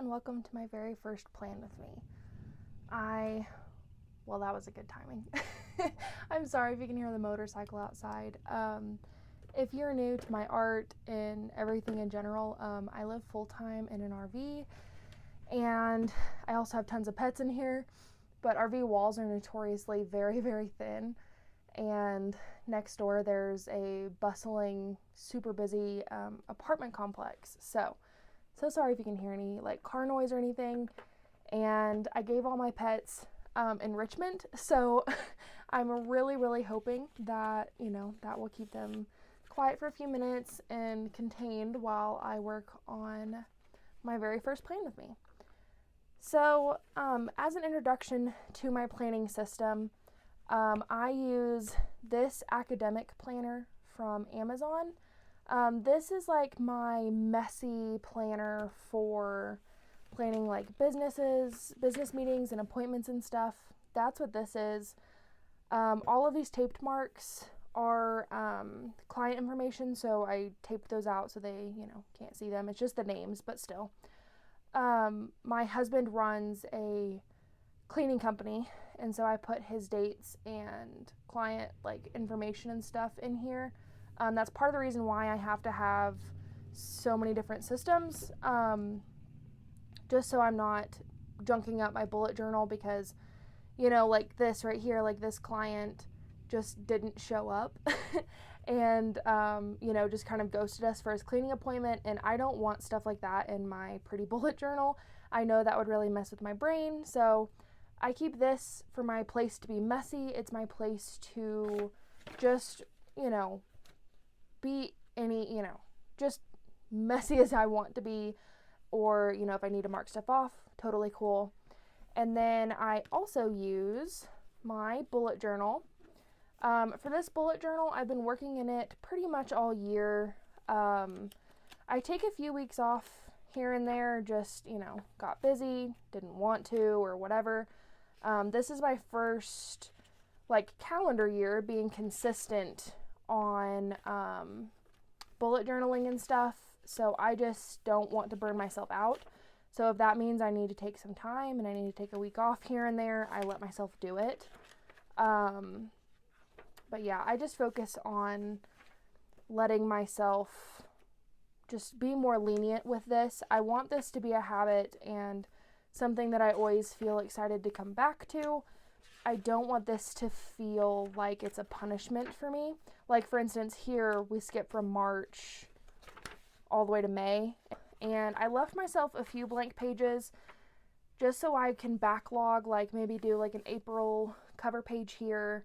and welcome to my very first plan with me. Well, that was a good timing. I'm sorry if you can hear the motorcycle outside. If you're new to my art and everything in general, I live full-time in an RV, and I also have tons of pets in here, but RV walls are notoriously very, very thin, and next door there's a bustling, super busy apartment complex. So sorry if you can hear any like car noise or anything. And I gave all my pets enrichment, so I'm really hoping that that will keep them quiet for a few minutes and contained while I work on my very first plan with me. So as an introduction to my planning system, I use this academic planner from Amazon. This is like my messy planner for planning like business meetings and appointments and stuff. That's what this is. All of these taped marks are client information, so I taped those out so they, can't see them. It's just the names, but still. My husband runs a cleaning company, and so I put his dates and client like information and stuff in here. That's part of the reason why I have to have so many different systems, just so I'm not junking up my bullet journal because, like this right here, like this client just didn't show up and, just kind of ghosted us for his cleaning appointment, and I don't want stuff like that in my pretty bullet journal. I know that would really mess with my brain, so I keep this for my place to be messy. It's my place to just, be any, just messy as I want to be, or, if I need to mark stuff off, totally cool. And then I also use my bullet journal. For this bullet journal, I've been working in it pretty much all year. I take a few weeks off here and there, just, got busy, didn't want to, or whatever. This is my first, calendar year being consistent on bullet journaling and stuff, so I just don't want to burn myself out. So if that means I need to take some time and I need to take a week off here and there, I let myself do it. But yeah, I just focus on letting myself just be more lenient with this. I want this to be a habit and something that I always feel excited to come back to. I don't want this to feel like it's a punishment for me. Like, for instance, here we skip from March all the way to May, and I left myself a few blank pages just so I can backlog, like maybe do like an April cover page here,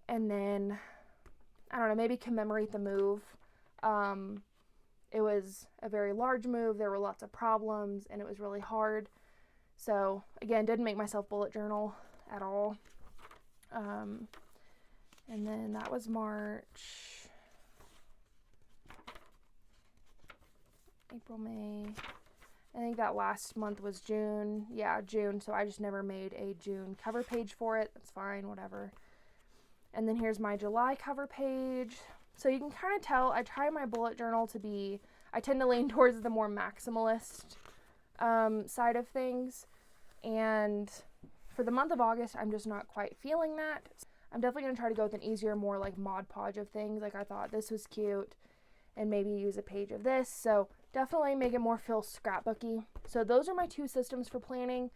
and then, I don't know, maybe commemorate the move. It was a very large move, there were lots of problems, and it was really hard. So, again, didn't make myself bullet journal at all. And then that was March, April, May. I think that last month was June. Yeah, June. So I just never made a June cover page for it. That's fine, whatever. And then here's my July cover page. So you can kind of tell I try my bullet journal to be, I tend to lean towards the more maximalist side of things. And for the month of August, I'm just not quite feeling that. I'm definitely going to try to go with an easier, more like Mod Podge of things. Like, I thought this was cute and maybe use a page of this. So definitely make it more feel scrapbooky. So those are my two systems for planning.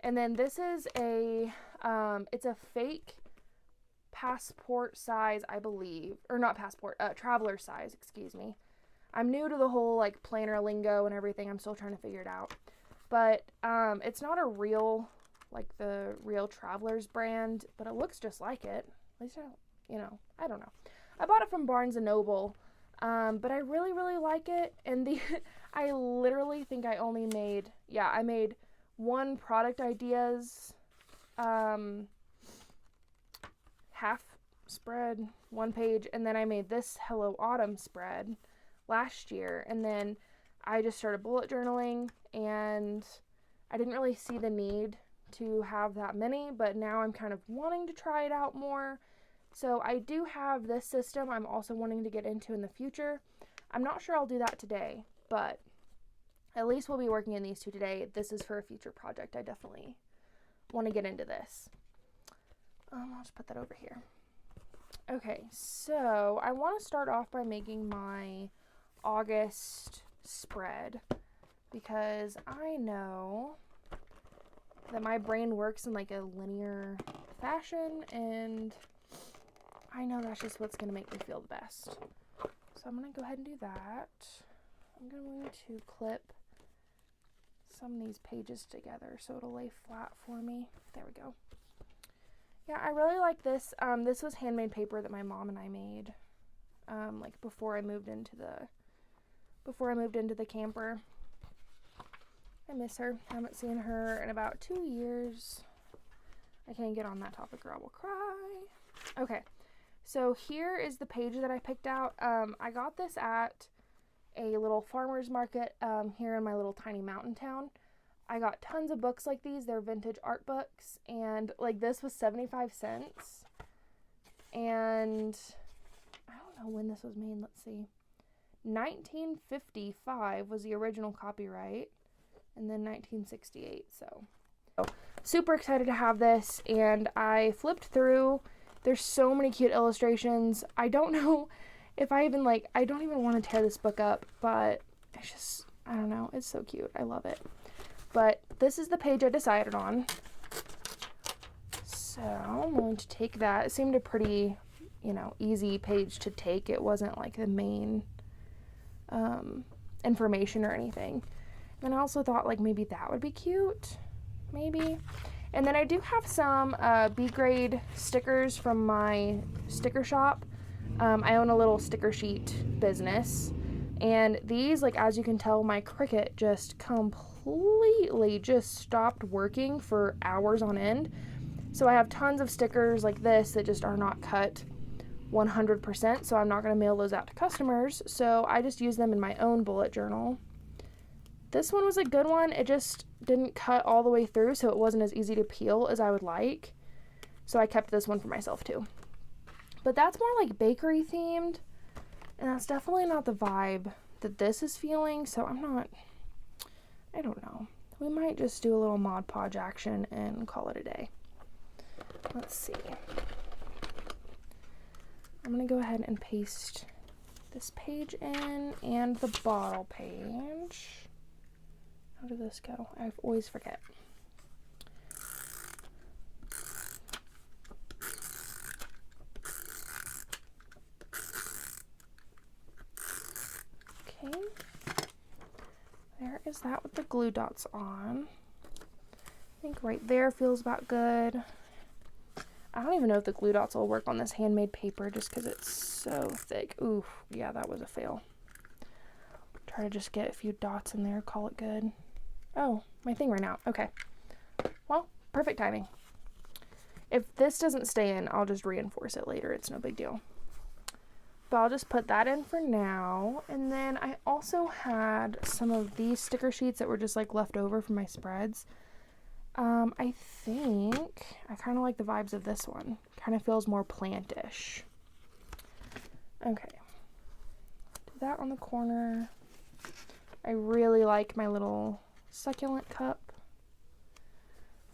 And then this is it's a fake passport size, I believe, or not passport, traveler size, excuse me. I'm new to the whole like planner lingo and everything. I'm still trying to figure it out. But it's not a real, like the real Travelers brand, but it looks just like it. At least I don't know. I bought it from Barnes & Noble, but I really like it. And I literally think I only made, I made one product ideas, half spread, one page, and then I made this Hello Autumn spread last year, and then I just started bullet journaling, and I didn't really see the need to have that many, but now I'm kind of wanting to try it out more. So I do have this system I'm also wanting to get into in the future. I'm not sure I'll do that today, but at least we'll be working in these two today. This is for a future project. I definitely want to get into this. I'll just put that over here. Okay, so I want to start off by making my August spread, because I know that my brain works in like a linear fashion, and I know that's just what's going to make me feel the best. So I'm going to go ahead and do that. I'm going to clip some of these pages together so it'll lay flat for me. There we go. Yeah, I really like this. This was handmade paper that my mom and I made, like before I moved into the camper. I miss her. I haven't seen her in about 2 years. I can't get on that topic or I will cry. Okay, so here is the page that I picked out. I got this at a little farmer's market here in my little tiny mountain town. I got tons of books like these. They're vintage art books, and like this was 75 cents. And I don't know when this was made. Let's see. 1955 was the original copyright, and then 1968. So super excited to have this, and I flipped through. There's so many cute illustrations. I don't know if I even I don't even want to tear this book up, but it's just, I don't know. It's so cute. I love it. But this is the page I decided on. So I'm going to take that. It seemed a pretty, easy page to take. It wasn't like the main information or anything. And I also thought like maybe that would be cute. Maybe. And then I do have some B grade stickers from my sticker shop. I own a little sticker sheet business. And these, as you can tell, my Cricut just completely just stopped working for hours on end. So I have tons of stickers like this that just are not cut 100%, so I'm not going to mail those out to customers. So I just use them in my own bullet journal. This one was a good one. It just didn't cut all the way through, so it wasn't as easy to peel as I would like. So I kept this one for myself too. But that's more like bakery themed. And that's definitely not the vibe that this is feeling, so I don't know. We might just do a little Mod Podge action and call it a day. Let's see. I'm going to go ahead and paste this page in and the bottle page. How did this go? I always forget. There is that with the glue dots on. I think right there feels about good. I don't even know if the glue dots will work on this handmade paper just because it's so thick. Ooh, yeah, that was a fail. Try to just get a few dots in there, call it good. Oh, my thing ran out. Okay. Well, perfect timing. If this doesn't stay in, I'll just reinforce it later. It's no big deal. But I'll just put that in for now. And then I also had some of these sticker sheets that were just left over from my spreads. I think I kind of like the vibes of this one. Kind of feels more plantish. Okay. Do that on the corner. I really like my little succulent cup.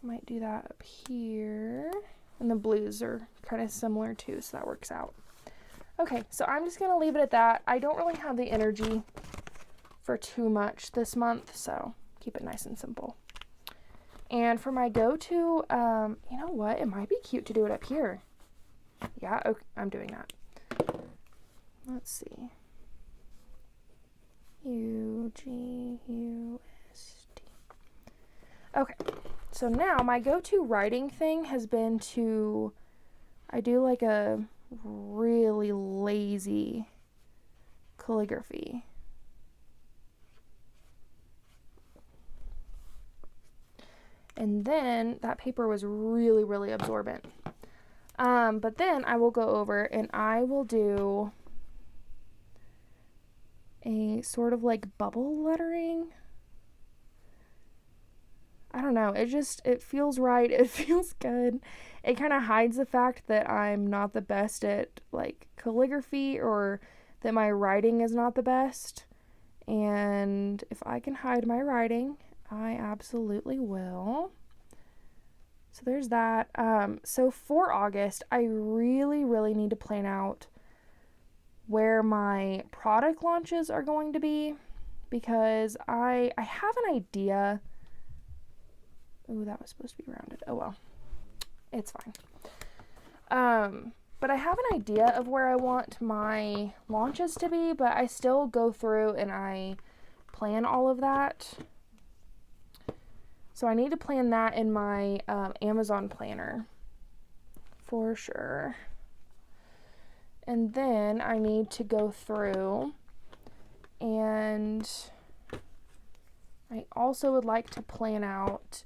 Might do that up here. And the blues are kind of similar too, so that works out. Okay, so I'm just going to leave it at that. I don't really have the energy for too much this month, so keep it nice and simple. And for my go-to, you know what? It might be cute to do it up here. Yeah, okay, I'm doing that. Let's see. U-G-U-S-T. Okay, so now my go-to writing thing has been I do a really lazy calligraphy. And then that paper was really, really absorbent. But then I will go over and I will do a sort of bubble lettering. I don't know. It feels right. It feels good. It kind of hides the fact that I'm not the best at calligraphy or that my writing is not the best. And if I can hide my writing, I absolutely will. So there's that. So for August, I really need to plan out where my product launches are going to be, because I have an idea. Ooh, that was supposed to be rounded. Oh well, it's fine. But I have an idea of where I want my launches to be, but I still go through and I plan all of that. So I need to plan that in my Amazon planner for sure. And then I need to go through, and I also would like to plan out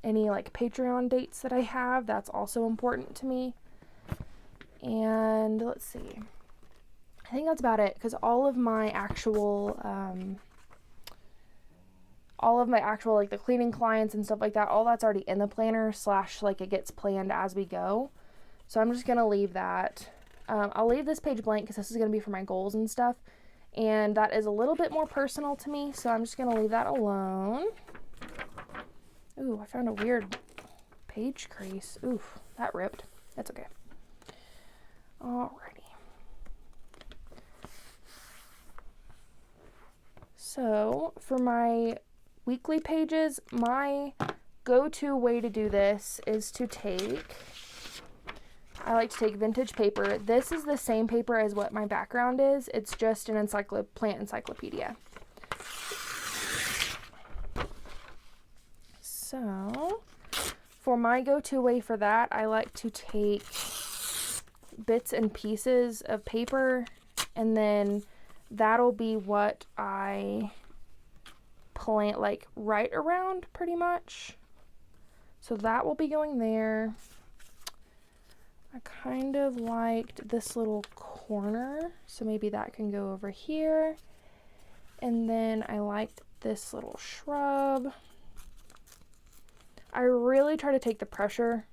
any like Patreon dates that I have. That's also important to me. And let's see, I think that's about it, because all of my actual like the cleaning clients and stuff like that, all that's already in the planner / like it gets planned as we go. So I'm just gonna leave that. I'll leave this page blank because this is gonna be for my goals and stuff, and that is a little bit more personal to me, so I'm just gonna leave that alone. Ooh, I found a weird page crease. Oof, that ripped. That's okay. Alrighty. So for my weekly pages, my go-to way to do this is to I like to take vintage paper. This is the same paper as what my background is. It's just an plant encyclopedia. So for my go-to way for that, I like to take bits and pieces of paper, and then that'll be what I plant, like right around pretty much. So that will be going there. I kind of liked this little corner, so maybe that can go over here. And then I liked this little shrub. I really try to take the pressure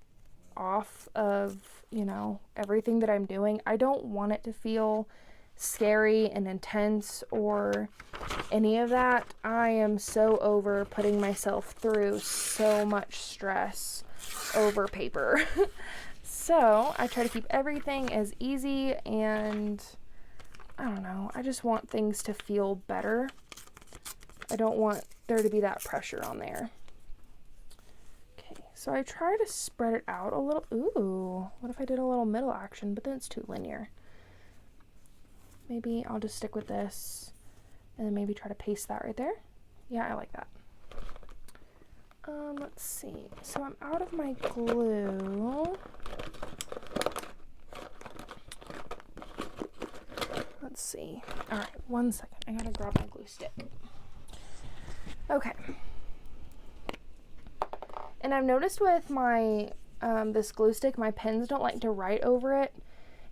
off of, you know, everything that I'm doing. I don't want it to feel scary and intense or any of that. I am so over putting myself through so much stress over paper. So I try to keep everything as easy, and I don't know, I just want things to feel better. I don't want there to be that pressure on there. Okay, so I try to spread it out a little. Ooh, what if I did a little middle action, but then it's too linear. Maybe I'll just stick with this and then maybe try to paste that right there. Yeah, I like that. Let's see. So I'm out of my glue. Let's see. All right, 1 second. I gotta grab my glue stick. Okay. And I've noticed with my this glue stick, my pens don't like to write over it.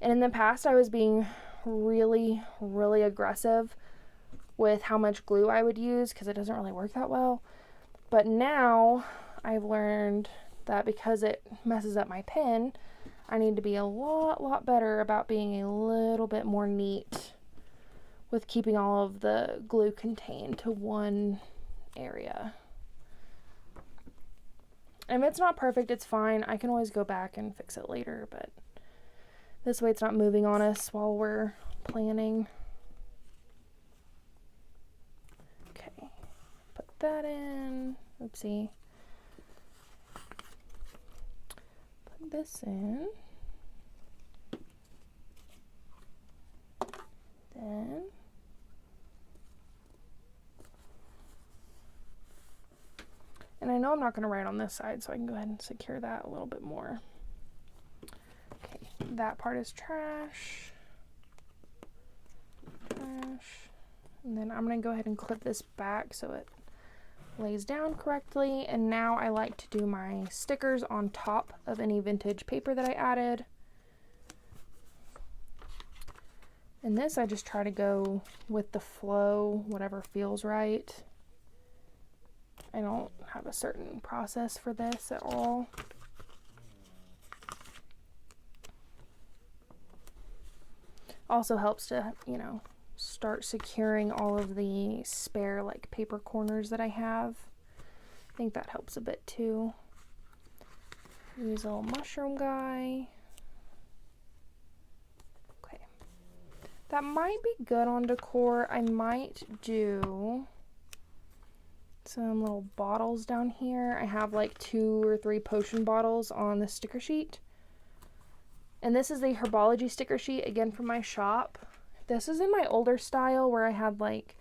And in the past, I was being really aggressive with how much glue I would use because it doesn't really work that well. But now I've learned that because it messes up my pen, I need to be a lot better about being a little bit more neat with keeping all of the glue contained to one area. And if it's not perfect, it's fine. I can always go back and fix it later, but this way it's not moving on us while we're planning. Okay, put that in. Oopsie. Put this in. Then and I know I'm not going to write on this side, so I can go ahead and secure that a little bit more. Okay, that part is trash. And then I'm going to go ahead and clip this back so it lays down correctly. And now I like to do my stickers on top of any vintage paper that I added. And this I just try to go with the flow, whatever feels right. I don't have a certain process for this at all. Also helps to, you know, start securing all of the spare like paper corners that I have. I think that helps a bit too. Use a little mushroom guy. Okay. That might be good on decor. I might do some little bottles down here. I have like 2 or 3 potion bottles on the sticker sheet. And this is the herbology sticker sheet, again from my shop. This is in my older style where I had like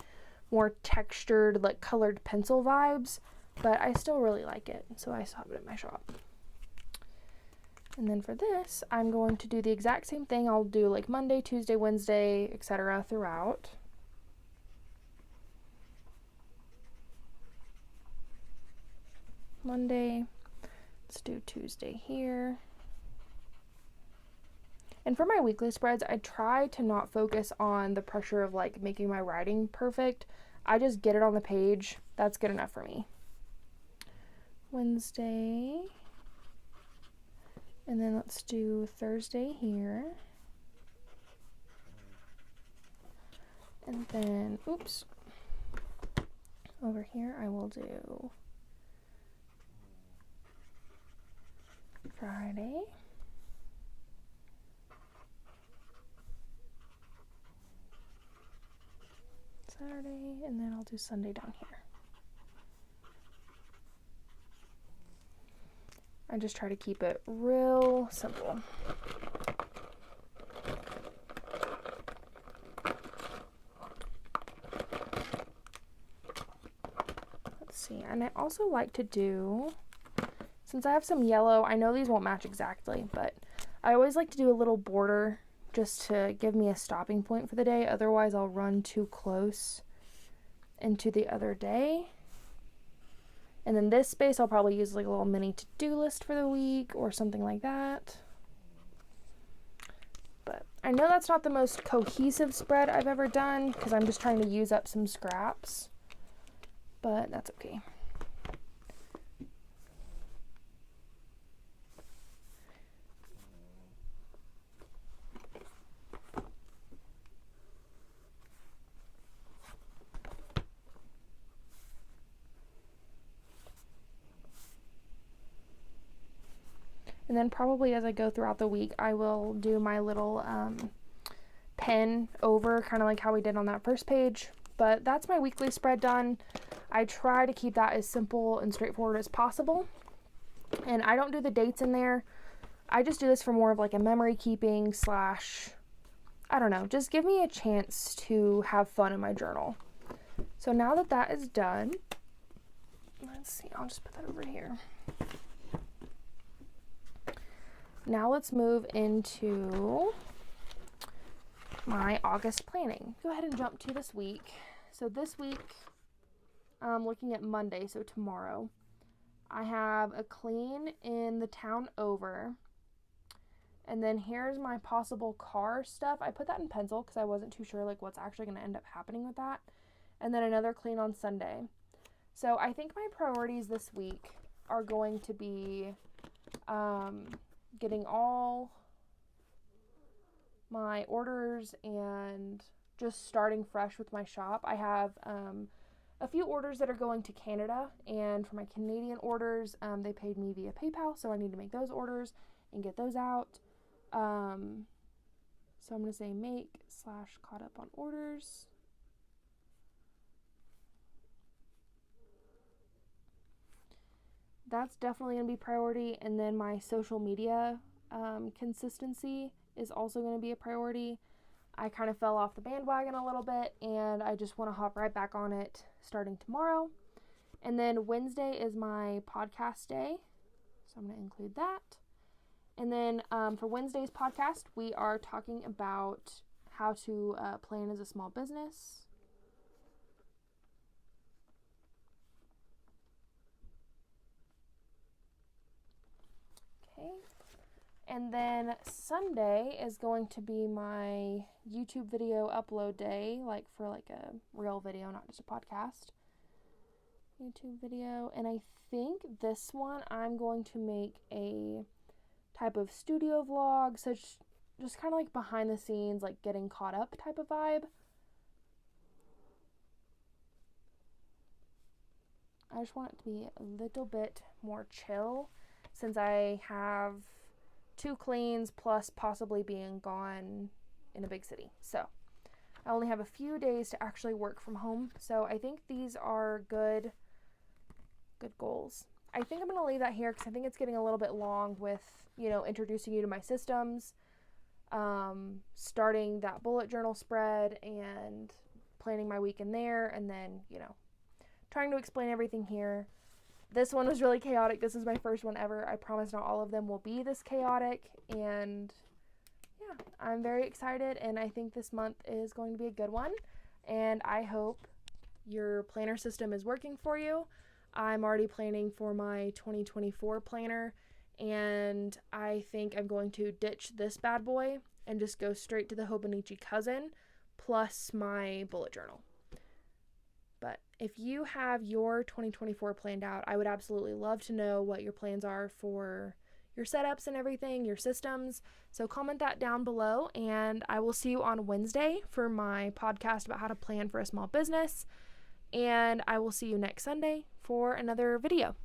more textured, like colored pencil vibes, but I still really like it, so I still have it in my shop. And then for this, I'm going to do the exact same thing. I'll do like Monday, Tuesday, Wednesday, etc. throughout. Monday, let's do Tuesday here. And for my weekly spreads, I try to not focus on the pressure of like making my writing perfect. I just get it on the page. That's good enough for me. Wednesday. And then let's do Thursday here. And then, oops. Over here I will do Friday. Saturday, and then I'll do Sunday down here. I just try to keep it real simple. Let's see, and I also like to do, since I have some yellow, I know these won't match exactly, but I always like to do a little border just to give me a stopping point for the day. Otherwise I'll run too close into the other day. And then this space I'll probably use like a little mini to-do list for the week or something like that. But I know that's not the most cohesive spread I've ever done because I'm just trying to use up some scraps, but that's okay. And then probably as I go throughout the week, I will do my little pen over, kind of like how we did on that first page. But that's my weekly spread done. I try to keep that as simple and straightforward as possible. And I don't do the dates in there. I just do this for more of like a memory keeping / I don't know, just give me a chance to have fun in my journal. So now that that is done, let's see, I'll just put that over here. Now let's move into my August planning. Go ahead and jump to this week. So this week, looking at Monday, so tomorrow, I have a clean in the town over. And then here's my possible car stuff. I put that in pencil because I wasn't too sure like what's actually going to end up happening with that. And then another clean on Sunday. So I think my priorities this week are going to be getting all my orders and just starting fresh with my shop. I have a few orders that are going to Canada, and for my Canadian orders, they paid me via PayPal, so I need to make those orders and get those out. So I'm going to say make / caught up on orders. That's definitely going to be priority. And then my social media consistency is also going to be a priority. I kind of fell off the bandwagon a little bit, and I just want to hop right back on it starting tomorrow. And then Wednesday is my podcast day, so I'm going to include that. And then for Wednesday's podcast, we are talking about how to plan as a small business. Okay. And then Sunday is going to be my YouTube video upload day, like for like a real video, not just a podcast. YouTube video. And I think this one I'm going to make a type of studio vlog, so just kind of like behind the scenes, like getting caught up type of vibe. I just want it to be a little bit more chill since I have 2 cleans plus possibly being gone in a big city. So I only have a few days to actually work from home. So I think these are good goals. I think I'm going to leave that here because I think it's getting a little bit long with, introducing you to my systems, starting that bullet journal spread and planning my week in there, and then, trying to explain everything here. This one was really chaotic. This is my first one ever. I promise not all of them will be this chaotic, and yeah, I'm very excited, and I think this month is going to be a good one, and I hope your planner system is working for you. I'm already planning for my 2024 planner, and I think I'm going to ditch this bad boy and just go straight to the Hobonichi Cousin plus my bullet journal. But if you have your 2024 planned out, I would absolutely love to know what your plans are for your setups and everything, your systems. So comment that down below, and I will see you on Wednesday for my podcast about how to plan for a small business. And I will see you next Sunday for another video.